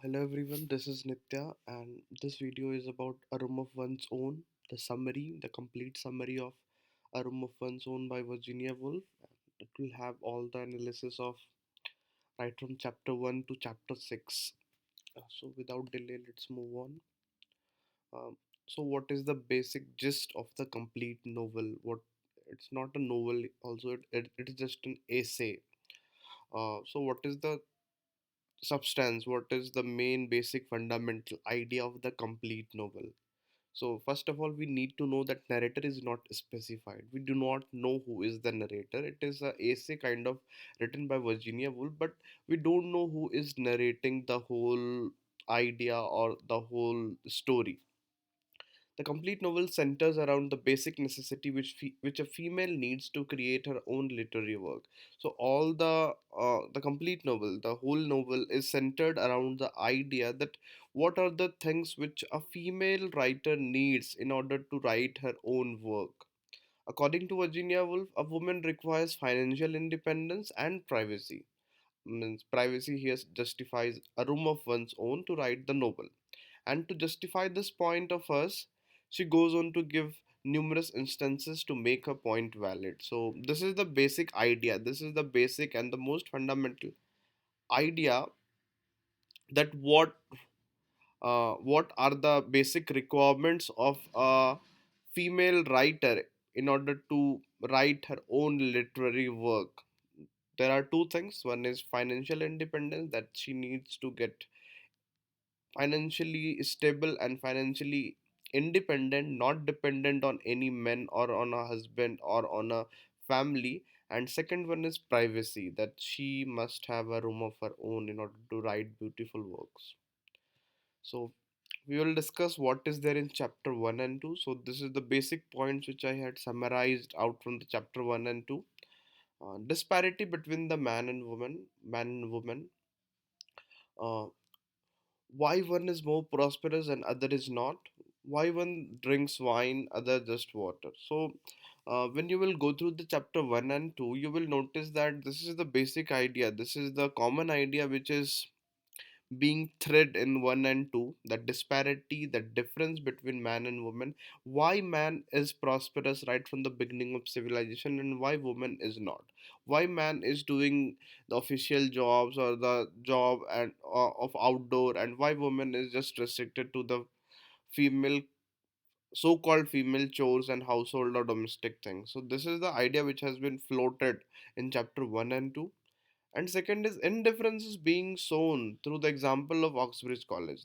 Hello everyone, this is Nitya, and this video is about A Room of One's Own, the complete summary of A Room of One's Own by Virginia Woolf. It will have all the analysis of right from chapter 1 to chapter 6. So without delay, let's move on. Um, so what is the basic gist of the complete novel? What It's not a novel, also it is just an essay. So what is the substance? What is the main basic fundamental idea of the complete novel? So first of all, we need to know that narrator is not specified. We do not know who is the narrator. It is a essay kind of written by Virginia Woolf, but we don't know who is narrating the whole idea or the whole story. The complete novel centers around the basic necessity which a female needs to create her own literary work. So all the complete novel, the whole novel is centered around the idea that what are the things which a female writer needs in order to write her own work. According to Virginia Woolf, a woman requires financial independence and privacy. Means privacy here justifies a room of one's own to write the novel. And to justify this point of hers, she goes on to give numerous instances to make her point valid. So, this is the basic idea. This is the basic and the most fundamental idea that what are the basic requirements of a female writer in order to write her own literary work. There are two things. One is financial independence, that she needs to get financially stable and financially independent, not dependent on any men or on a husband or on a family. And second one is privacy, that she must have a room of her own in order to write beautiful works. So we will discuss what is there in chapter 1 and 2. So this is the basic points which I had summarized out from the chapter 1 and 2. Disparity between the man and woman. Uh, why one is more prosperous and other is not, why one drinks wine, other just water. So when you will go through the chapter 1 and 2, you will notice that this is the basic idea, this is the common idea which is being thread in 1 and 2, the disparity, the difference between man and woman, why man is prosperous right from the beginning of civilization and why woman is not, why man is doing the official jobs or the job and of outdoor, and why woman is just restricted to the female, so-called female chores and household or domestic things. So this is the idea which has been floated in chapter 1 and 2. And second is indifference is being shown through the example of Oxbridge College.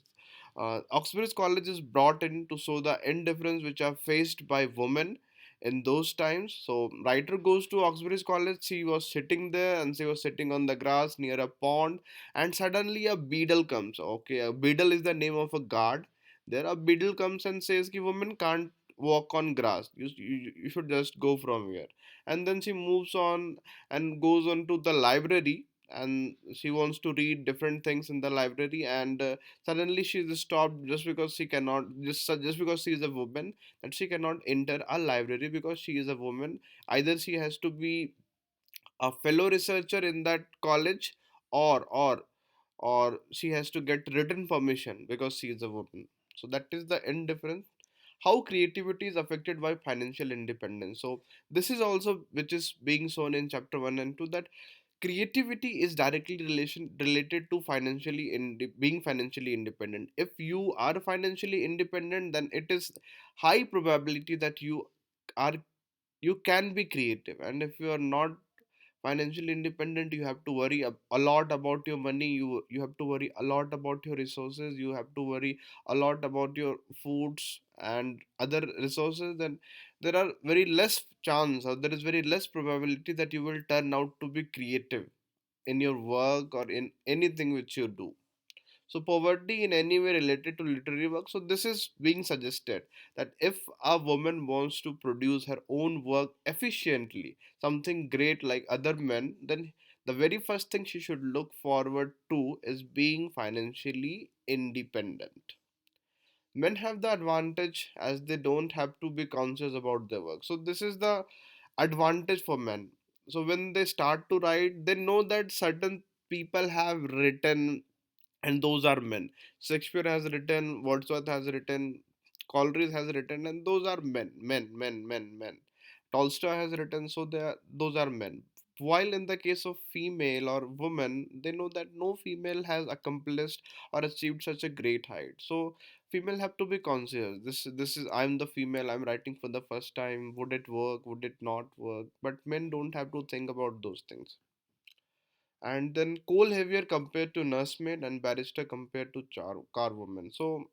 Oxbridge College is brought in to show the indifference which are faced by women in those times. So writer goes to Oxbridge College. She was sitting there and she was sitting on the grass near a pond, and suddenly a beadle comes. Okay, a beadle is the name of a guard. There a beadle comes and says ki women can't walk on grass. You should just go from here. And then she moves on and goes on to the library, and she wants to read different things in the library, and suddenly she is stopped just because she cannot, just because she is a woman, that she cannot enter a library because she is a woman. Either she has to be a fellow researcher in that college, or she has to get written permission because she is a woman. So that is the indifference. How creativity is affected by financial independence. So this is also which is being shown in chapter 1 and 2, that creativity is directly related to being financially independent. If you are financially independent, then it is high probability that are you can be creative. And if you are not financially independent, you have to worry a lot about your money, you have to worry a lot about your resources, you have to worry a lot about your foods and other resources. Then there are very less chance, or there is very less probability that you will turn out to be creative in your work or in anything which you do. So poverty in any way related to literary work. So this is being suggested that if a woman wants to produce her own work efficiently, something great like other men, then the very first thing she should look forward to is being financially independent. Men have the advantage as they don't have to be conscious about their work. So this is the advantage for men. So when they start to write, they know that certain people have written and those are men. Shakespeare has written, Wordsworth has written, Coleridge has written, and those are men. Tolstoy has written, so those are men. While in the case of female or woman, they know that no female has accomplished or achieved such a great height. So female have to be conscious. This is, I'm the female. I'm writing for the first time. Would it work? Would it not work? But men don't have to think about those things. And then coal heavier compared to nursemaid and barrister compared to car woman. So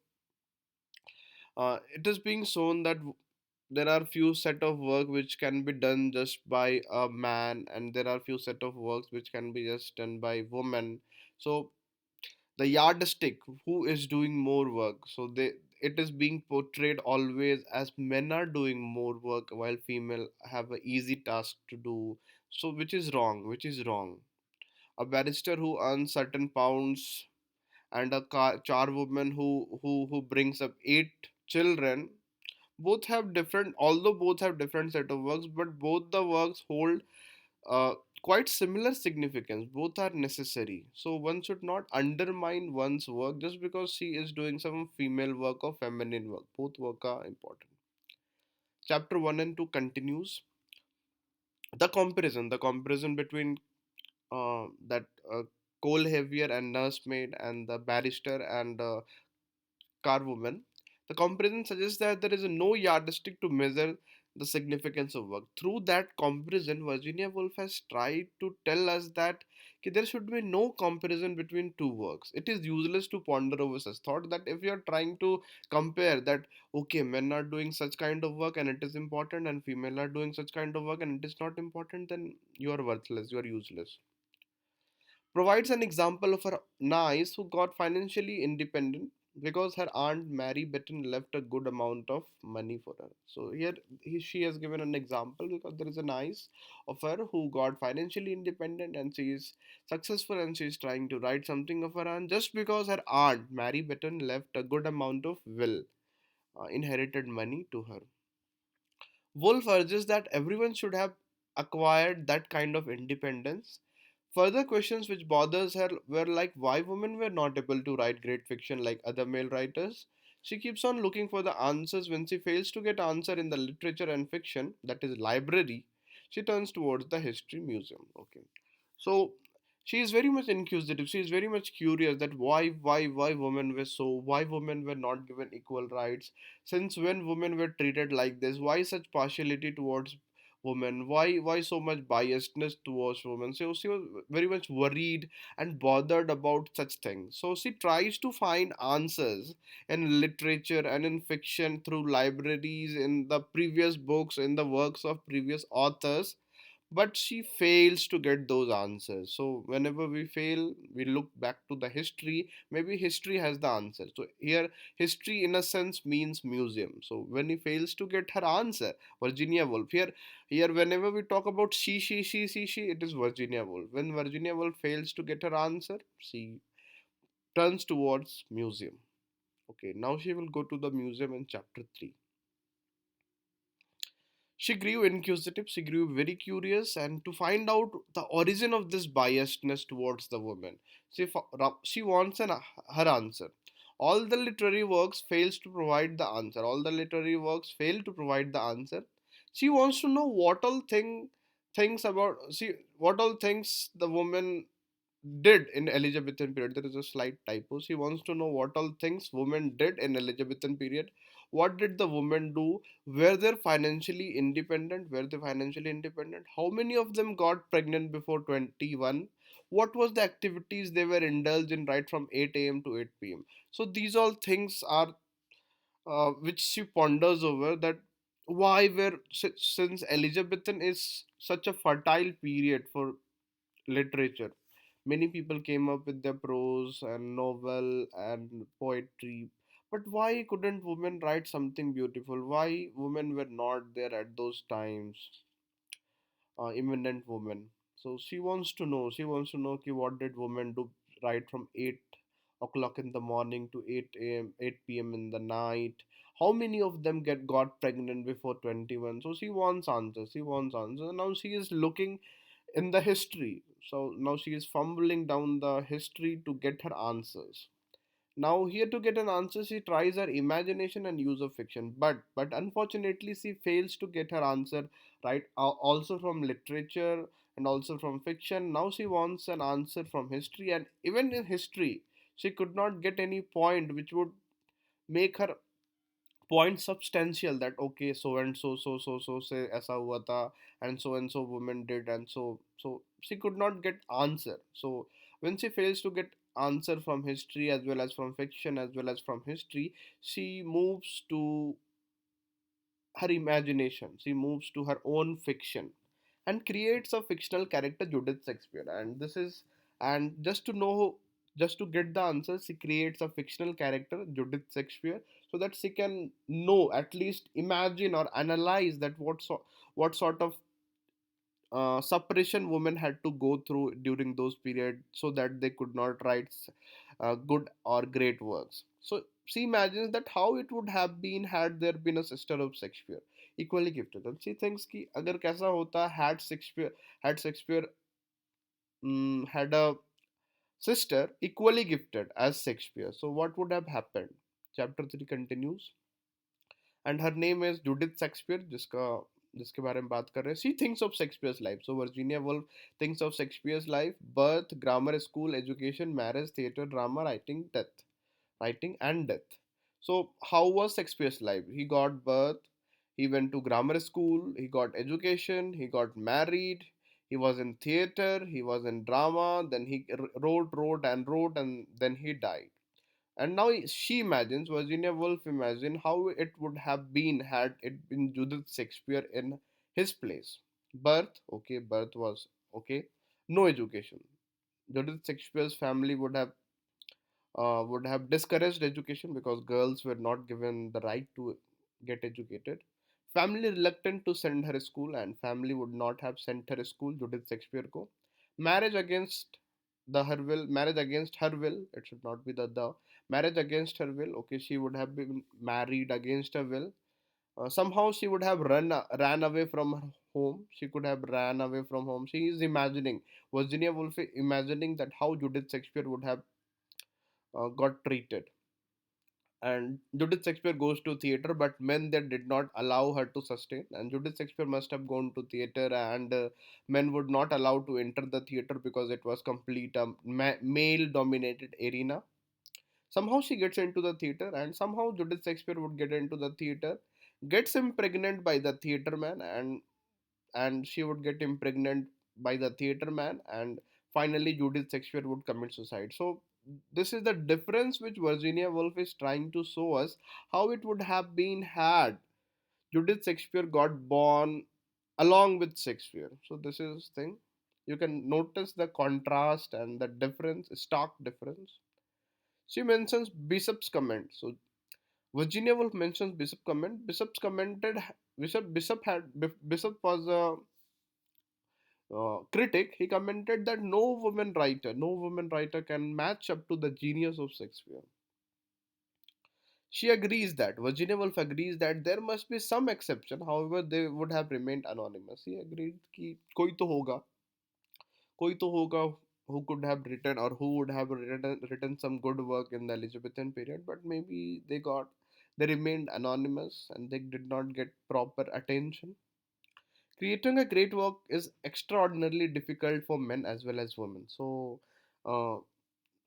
it is being shown that there are few set of work which can be done just by a man, and there are few set of works which can be just done by woman. So the yardstick, who is doing more work, so they, it is being portrayed always as men are doing more work while female have a easy task to do. So which is wrong, which is wrong. A barrister who earns certain pounds and a charwoman who brings up 8 children, both have different, although both have different set of works, but both the works hold uh, quite similar significance. Both are necessary, so one should not undermine one's work just because she is doing some female work or feminine work. Both work are important. Chapter 1 and 2 continues the comparison between that coal heavier and nursemaid and the barrister and carwoman. The comparison suggests that there is no yardstick to measure the significance of work. Through that comparison, Virginia Woolf has tried to tell us that there should be no comparison between two works. It is useless to ponder over such thought, that if you are trying to compare that, okay, men are doing such kind of work and it is important, and female are doing such kind of work and it is not important, then you are worthless, you are useless. Provides an example of her niece who got financially independent because her aunt Mary Betten left a good amount of money for her. So here she has given an example because there is a niece of her who got financially independent and she is successful and she is trying to write something of her aunt just because her aunt Mary Betten left a good amount of inherited money to her. Wolf urges that everyone should have acquired that kind of independence. Further questions which bothers her were like why women were not able to write great fiction like other male writers. She keeps on looking for the answers. When she fails to get answer in the literature and fiction, that is library, she turns towards the history museum. Okay. So she is very much inquisitive. She is very much curious that why women were so, why women were not given equal rights. Since when women were treated like this? Why such partiality towards women? Why so much biasness towards women? So she was very much worried and bothered about such things. So she tries to find answers in literature and in fiction through libraries, in the previous books, in the works of previous authors, but she fails to get those answers. So whenever we fail, we look back to the history. Maybe history has the answer. So here history in a sense means museum. So when he fails to get her answer, Virginia Woolf, here whenever we talk about she, it is Virginia Woolf. When Virginia Woolf fails to get her answer, she turns towards museum. Okay, now she will go to the museum in chapter 3. She grew inquisitive, she grew very curious, and to find out the origin of this biasedness towards the woman, she wants her answer. All the literary works fails to provide the answer. All the literary works fail to provide the answer. She wants to know what all things about, see, what all things the woman did in Elizabethan period. There is a slight typo. She wants to know what all things women did in Elizabethan period. What did the women do? Were they financially independent? Were they financially independent? How many of them got pregnant before 21? What was the activities they were indulged in right from 8 a.m. to 8 p.m.? So these all things are which she ponders over, that why were, since Elizabethan is such a fertile period for literature. Many people came up with their prose and novel and poetry. But why couldn't women write something beautiful? Why women were not there at those times? Eminent women. So she wants to know. She wants to know ki, what did women do right from 8 o'clock in the morning to 8 a.m., 8 p.m. in the night? How many of them got pregnant before 21? So she wants answers. She wants answers. Now she is looking in the history. So now she is fumbling down the history to get her answers. Now here to get an answer, she tries her imagination and use of fiction, but unfortunately she fails to get her answer right. Also from literature and also from fiction. Now she wants an answer from history, and even in history, she could not get any point which would make her point substantial, that okay, so and so say aisa hua tha, and so woman did, and so she could not get answer. So when she fails to get answer from history as well as from fiction as well as from history, she moves to her imagination, she moves to her own fiction and creates a fictional character, Judith Shakespeare. And this is, and just to get the answer, she creates a fictional character, Judith Shakespeare, so that she can know, at least imagine or analyze that what sort of suppression women had to go through during those periods so that they could not write good or great works. So she imagines that how it would have been had there been a sister of Shakespeare equally gifted, and she thinks कि अगर कैसा होता had Shakespeare had a sister equally gifted as Shakespeare, so what would have happened? Chapter 3 continues, and her name is Judith Shakespeare, जिसका जिसके बारे में बात कर रहे हैं. She thinks of Shakespeare's life. So Virginia Woolf thinks of Shakespeare's life: birth, grammar school, education, marriage, theatre, drama, writing and death. So how was Shakespeare's life? He got birth, he went to grammar school, he got education, he got married, he was in theatre, he was in drama, then he wrote, and then he died. And now she imagines, Virginia Woolf imagine how it would have been had it been Judith Shakespeare in his place. Birth, okay, birth was okay. No education. Judith Shakespeare's family would have discouraged education because girls were not given the right to get educated. Family reluctant to send her school, and family would not have sent her school, Judith Shakespeare ko. Marriage against marriage against her will. It should not be the marriage against her will. Okay, she would have been married against her will. Somehow she would have ran away from her home. She could have ran away from home. She is imagining, Virginia Woolf imagining that how Judith Shakespeare would have got treated. And Judith Shakespeare goes to theater, but men that did not allow her to sustain. And Judith Shakespeare must have gone to theater, and men would not allow to enter the theater because it was complete male-dominated arena. Somehow she gets into the theater, and somehow Judith Shakespeare would get into the theater, gets impregnated by the theater man, and she would get impregnated by the theater man, and finally Judith Shakespeare would commit suicide. So this is the difference which Virginia Woolf is trying to show us, how it would have been had Judith Shakespeare got born along with Shakespeare. So this is thing. You can notice the contrast and the difference, stark difference. She mentions Bishop's comment. So Virginia Woolf mentions Bishop comment. Bishop's commented. Bishop was a critic. He commented that no woman writer can match up to the genius of Shakespeare. She agrees that Virginia Woolf agrees that there must be some exception. However, they would have remained anonymous. He agreed कि कोई तो होगा who could have written or who would have written some good work in the Elizabethan period, but maybe they remained anonymous and they did not get proper attention. Creating a great work is extraordinarily difficult for men as well as women. So uh,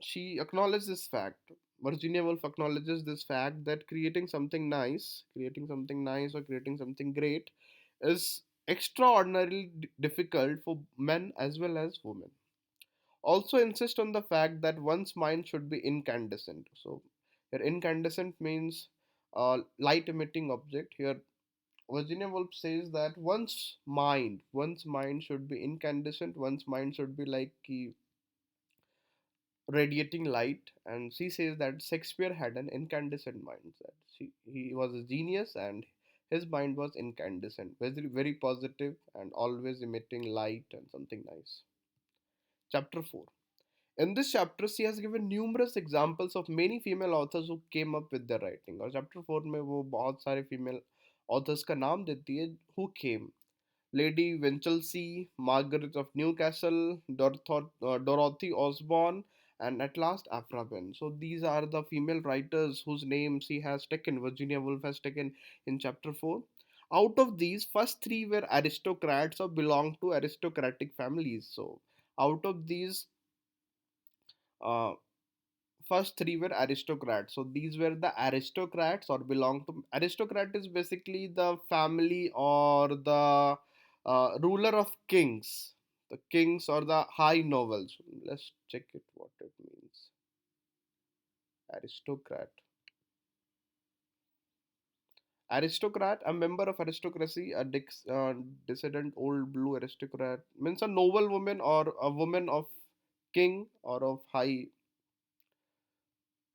she acknowledges this fact. Virginia Woolf acknowledges this fact that creating something nice or creating something great is extraordinarily difficult for men as well as women. Also insist on the fact that one's mind should be incandescent. So here incandescent means light emitting object. Here Virginia Woolf says that one's mind should be incandescent. One's mind should be like radiating light, and she says that Shakespeare had an incandescent mind. That he was a genius, and his mind was incandescent, very positive, and always emitting light and something nice. Chapter 4. In this chapter, she has given numerous examples of many female authors who came up with their writing. और chapter 4 में वो बहुत सारे female authors का नाम देती है who came. Lady Winchelsea, Margaret of Newcastle, Dorothy Osborne, and at last Aphra Behn. So these are the female writers whose names he has taken, Virginia Woolf has taken in chapter 4. Out of these, first three were aristocrats or belonged to aristocratic families. So out of these, uh, first three were aristocrats. So these were the aristocrats or belong to aristocrat is basically the family or the ruler of kings, the kings or the high nobles. Let's check it what it means. Aristocrat. Aristocrat, a member of aristocracy, a dissident old blue aristocrat means a noble woman or a woman of king or of high,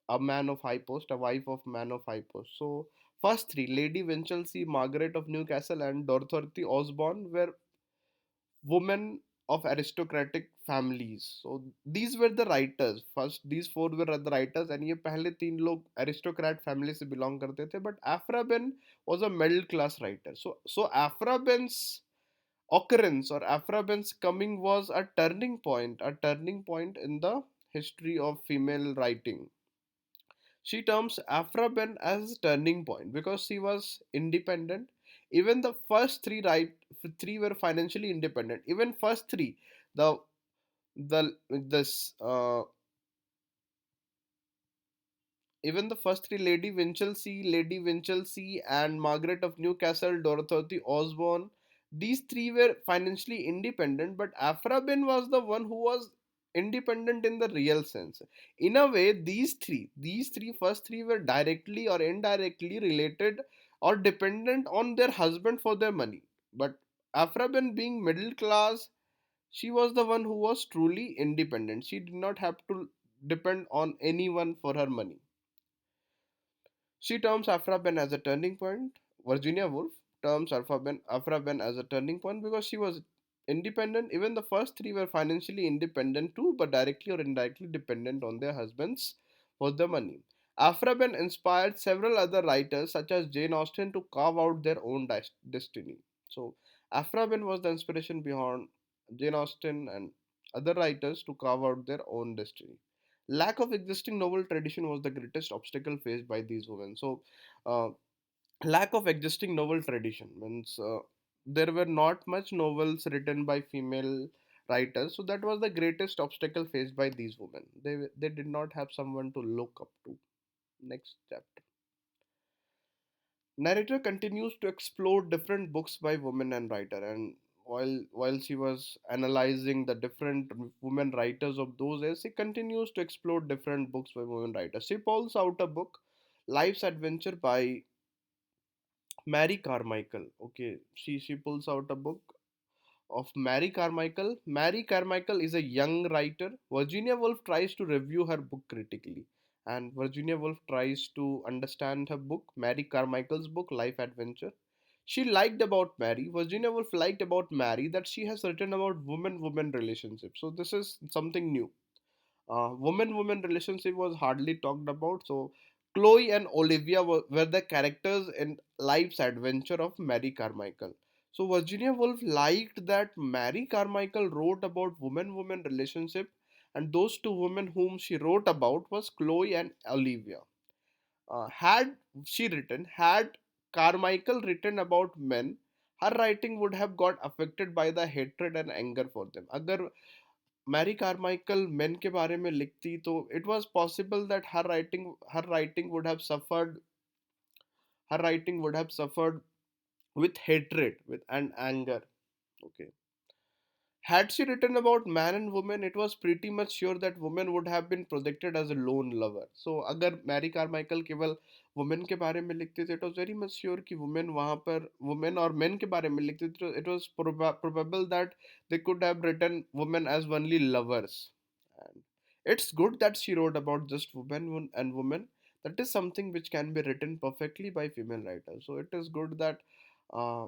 a man of high post, a wife of man of high post. So first three, Lady Winchelsea, Margaret of Newcastle, and Dorothy Osborne, were women of aristocratic families. So these were the writers. First, these four were the writers, and ये पहले तीन लोग aristocrat family से belong करते थे. But Aphra Behn was a middle class writer. So Aphra Behn's occurrence or Aphra Behn's coming was a turning point in the history of female writing. She terms Aphra Ben as turning point because she was independent. Even the first three three were financially independent. Even first three, the this even the first three, Lady Winchelsea, and Margaret of Newcastle, Dorothy Osborne, these three were financially independent, but Aphra Behn was the one who was independent in the real sense. In a way, these three first three were directly or indirectly related or dependent on their husband for their money. But Aphra Behn being middle class, she was the one who was truly independent. She did not have to depend on anyone for her money. She terms Aphra Ben as a turning point. Virginia Woolf terms Aphra Ben as a turning point because she was independent. Even the first three were financially independent too, but directly or indirectly dependent on their husbands for the money. Aphra Ben inspired several other writers such as Jane Austen to carve out their own destiny. So Aphra Ben was the inspiration behind Jane Austen and other writers to carve out their own destiny. Lack of existing novel tradition was the greatest obstacle faced by these women. So uh, lack of existing novel tradition means there were not much novels written by female writers, so that was the greatest obstacle faced by these women. They did not have someone to look up to. Next chapter. Narrator continues to explore different books by women and writer, and while she was analyzing the different women writers of those days, she continues to explore different books by women writers. She pulls out a book, Life's Adventure by Mary Carmichael. Okay, she pulls out a book of Mary Carmichael. Mary Carmichael is a young writer. Virginia Woolf tries to review her book critically, and Virginia Woolf tries to understand her book, Mary Carmichael's book, Life Adventure. She liked about Mary. Virginia Woolf liked about Mary that she has written about woman-woman relationships. So this is something new. Woman-woman relationship was hardly talked about. So Chloe and Olivia were the characters in Life's Adventure of Mary Carmichael. So Virginia Woolf liked that Mary Carmichael wrote about woman-woman relationship, and those two women whom she wrote about was Chloe and Olivia. Had Carmichael written about men, her writing would have got affected by the hatred and anger for them. अगर Mary Carmichael main के बारे में लिखती तो it was possible that her writing would have suffered her writing would have suffered with hatred with and anger. Okay, had she written about man and woman, it was pretty much sure that woman would have been projected as a lone lover. So अगर Mary Carmichael केवल women के बारे में लिखते थे, it was very much sure कि women वहाँ पर वुमेन और मेन के बारे में लिखते थे, तो it was probable that they could have written women as only lovers. And it's good that she wrote about just and women. That is something which can be written perfectly by female writers. So it is good that uh,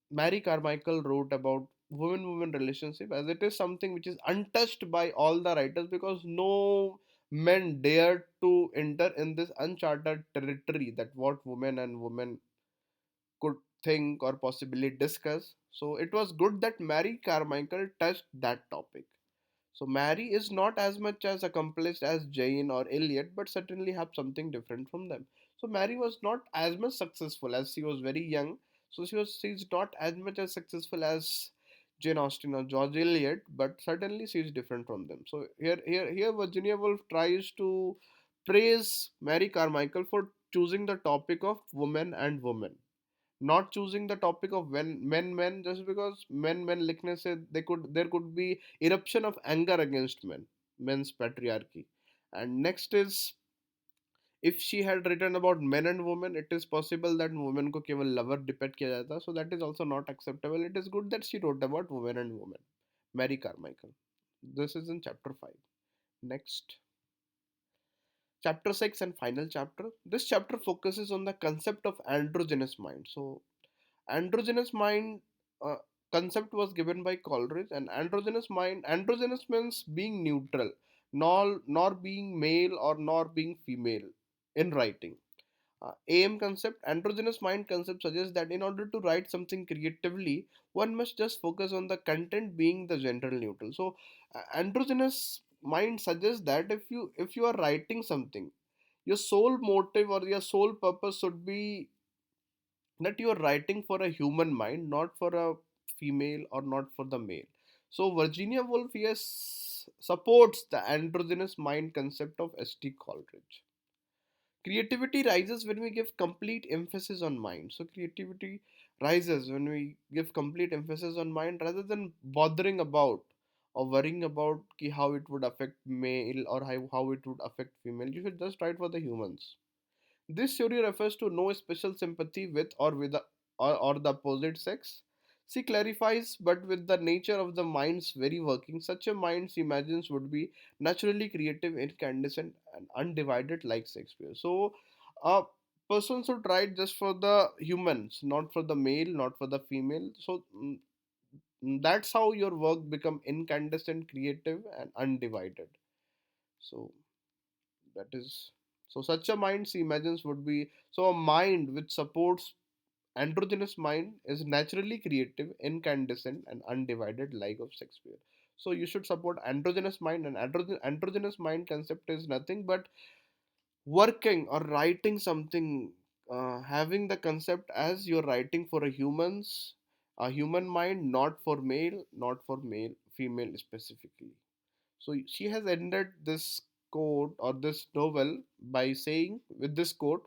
Mary Carmichael wrote about woman-woman relationship, as it is something which is untouched by all the writers because no men dared to enter in this uncharted territory that what women and women could think or possibly discuss. So it was good that Mary Carmichael touched that topic. So Mary is not as much as accomplished as Jane or Eliot, but certainly have something different from them. So Mary was not as much successful as she was very young. So she's not as much as successful as Jane Austen or George Eliot, but certainly she's different from them. So here Virginia Woolf tries to praise Mary Carmichael for choosing the topic of women and women, not choosing the topic of when men just because men likeness से there could be eruption of anger against men's patriarchy. And next is, if she had written about men and women, it is possible that women को केवल lover depict किया जाता, so that is also not acceptable. It is good that she wrote about women and women. Mary Carmichael. This is in chapter 5. Next, chapter 6 and final chapter. This chapter focuses on the concept of androgynous mind. So androgynous mind uh, concept was given by Coleridge. And androgynous means being neutral, nor being male or nor being female in writing. AM concept, androgynous mind concept suggests that in order to write something creatively, one must just focus on the content being the gender neutral. So androgynous mind suggests that if you are writing something, your sole motive or your sole purpose should be that you are writing for a human mind, not for a female or not for the male. So Virginia Woolf, yes, supports the androgynous mind concept of St. Coleridge. Creativity rises when we give complete emphasis on mind. So creativity rises when we give complete emphasis on mind rather than bothering about or worrying about how it would affect male or how it would affect female. You should just write for the humans. This theory refers to no special sympathy with or the opposite sex. She clarifies, but with the nature of the mind's very working, such a mind she imagines would be naturally creative, incandescent, and undivided like Shakespeare. So, a person should write just for the humans, not for the male, not for the female. So, that's how your work become incandescent, creative, and undivided. So, that is, so such a mind she imagines would be, so a mind which supports androgynous mind is naturally creative, incandescent, and undivided like of Shakespeare. So you should support androgynous mind. And androgynous mind concept is nothing but working or writing something, having the concept as you're writing for a human mind, not for male, not for male female specifically. So she has ended this quote or this novel by saying, with this quote,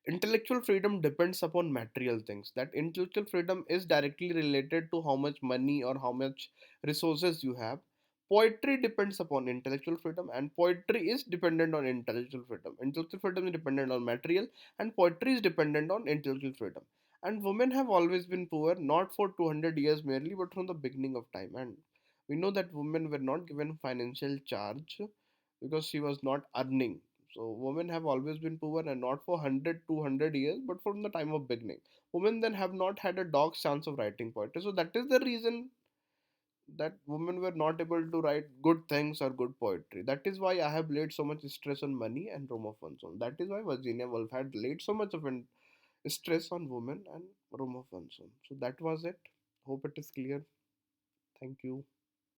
intellectual freedom depends upon material things. That intellectual freedom is directly related to how much money or how much resources you have. Poetry depends upon intellectual freedom, and poetry is dependent on intellectual freedom. Intellectual freedom is dependent on material, and poetry is dependent on intellectual freedom. And women have always been poor, not for 200 years merely, but from the beginning of time. And we know that women were not given financial charge because she was not earning. So women have always been poor, and not for 100, 200 years, but from the time of beginning. Women then have not had a dog's chance of writing poetry. So that is the reason that women were not able to write good things or good poetry. That is why I have laid so much stress on money and room of one's own. That is why Virginia Woolf had laid so much of stress on women and room of one's own. So that was it. Hope it is clear. Thank you.